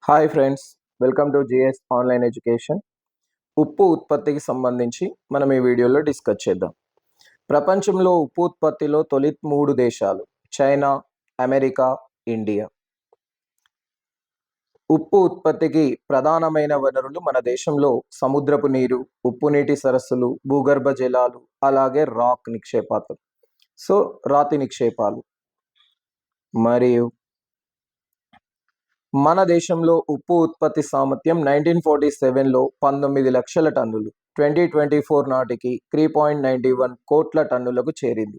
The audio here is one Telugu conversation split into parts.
Hi friends, welcome to G S online education. ఉప్పు ఉత్పత్తికి సంబంధించి మనం ఈ వీడియోలో డిస్కస్ చేద్దాం. ప్రపంచంలో ఉప్పు ఉత్పత్తిలో తొలి 3 దేశాలు చైనా, అమెరికా, ఇండియా. ఉప్పు ఉత్పత్తికి ప్రధానమైన వనరులు మన దేశంలో సముద్రపు నీరు, ఉప్పు నీటి సరస్సులు, భూగర్భ జలాలు, అలాగే రాతి నిక్షేపాలు. మరియు మన దేశంలో ఉప్పు ఉత్పత్తి సామర్థ్యం 1947లో 19 లక్షల టన్నులు, 2024 నాటికి 3.91 కోట్ల టన్నులకు చేరింది.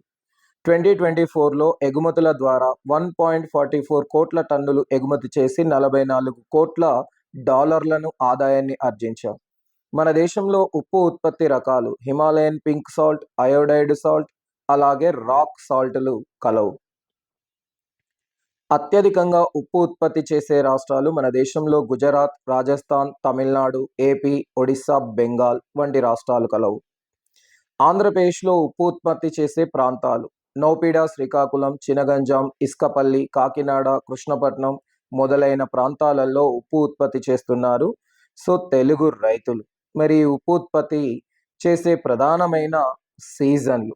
2024లో ఎగుమతుల ద్వారా 1.44 కోట్ల టన్నులు ఎగుమతి చేసి 44 కోట్ల డాలర్లను ఆదాయాన్ని ఆర్జించాం. మన దేశంలో ఉప్పు ఉత్పత్తి రకాలు Himalayan pink salt, iodide salt, అలాగే రాక్ సాల్ట్లు కలవు. అత్యధికంగా ఉప్పు ఉత్పత్తి చేసే రాష్ట్రాలు మన దేశంలో గుజరాత్, రాజస్థాన్, తమిళనాడు, ఏపీ, ఒడిశా, బెంగాల్ వంటి రాష్ట్రాలు కలవు. ఆంధ్రప్రదేశ్లో ఉప్పు ఉత్పత్తి చేసే ప్రాంతాలు నౌపీడ, శ్రీకాకుళం, చినగంజాం, ఇస్కపల్లి, కాకినాడ, కృష్ణపట్నం మొదలైన ప్రాంతాలలో ఉప్పు ఉత్పత్తి చేస్తున్నారు. తెలుగు రైతులు మరి ఉప్పు ఉత్పత్తి చేసే ప్రధానమైన సీజన్లు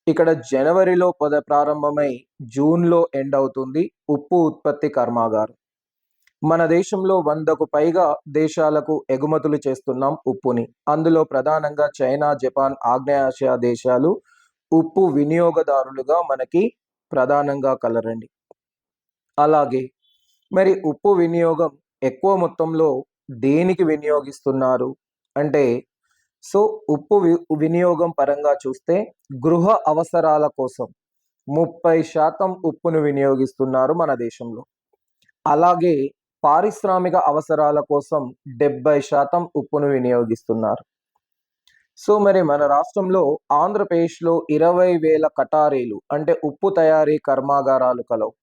ఇక్కడ జనవరిలో ప్రారంభమై జూన్లో ఎండ్ అవుతుంది ఉప్పు ఉత్పత్తి కర్మాగారం. మన దేశంలో 100కు పైగా దేశాలకు ఎగుమతులు చేస్తున్నాం ఉప్పుని. అందులో ప్రధానంగా చైనా, జపాన్, ఆగ్నేయాసియా దేశాలు ఉప్పు వినియోగదారులుగా మనకి ప్రధానంగా కలరండి. అలాగే మరి ఉప్పు వినియోగం ఎక్కువ మొత్తంలో దేనికి వినియోగిస్తున్నారు అంటే ఉప్పు వినియోగం పరంగా చూస్తే గృహ అవసరాల కోసం 30% ఉప్పును వినియోగిస్తున్నారు మన దేశంలో. అలాగే పారిశ్రామిక అవసరాల కోసం 70% ఉప్పును వినియోగిస్తున్నారు. మరి మన రాష్ట్రంలో ఆంధ్రప్రదేశ్లో 20,000 కటారీలు అంటే ఉప్పు తయారీ కర్మాగారాలు కలవు.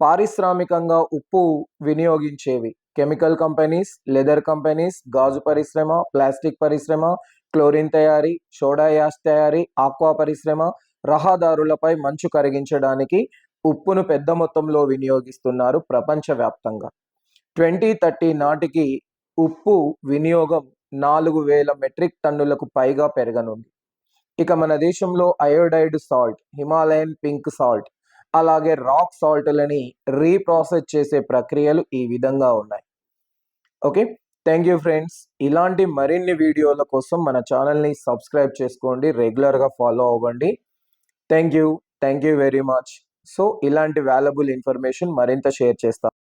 పారిశ్రామికంగా ఉప్పు వినియోగించేవి కెమికల్ కంపెనీస్, లెదర్ కంపెనీస్, గాజు పరిశ్రమ, ప్లాస్టిక్ పరిశ్రమ, క్లోరిన్ తయారీ, సోడా యాష్ తయారీ, ఆక్వా పరిశ్రమ, రహదారులపై మంచు కరిగించడానికి ఉప్పును పెద్ద మొత్తంలో వినియోగిస్తున్నారు ప్రపంచవ్యాప్తంగా. 2030 నాటికి ఉప్పు వినియోగం 4,000 మెట్రిక్ టన్నులకు పైగా పెరగనుంది. ఇక మన దేశంలో iodide salt, Himalayan pink salt, అలాగే రాక్ సాల్ట్లని రీప్రాసెస్ చేసే ప్రక్రియలు ఈ విధంగా ఉన్నాయి. Okay, thank you friends. ఇలాంటి మరిన్ని వీడియోల కోసం మన ఛానల్ని సబ్స్క్రైబ్ చేసుకోండి, రెగ్యులర్గా ఫాలో అవ్వండి. Thank you very much. ఇలాంటి వాల్యుబుల్ ఇన్ఫర్మేషన్ మరింత షేర్ చేస్తాను.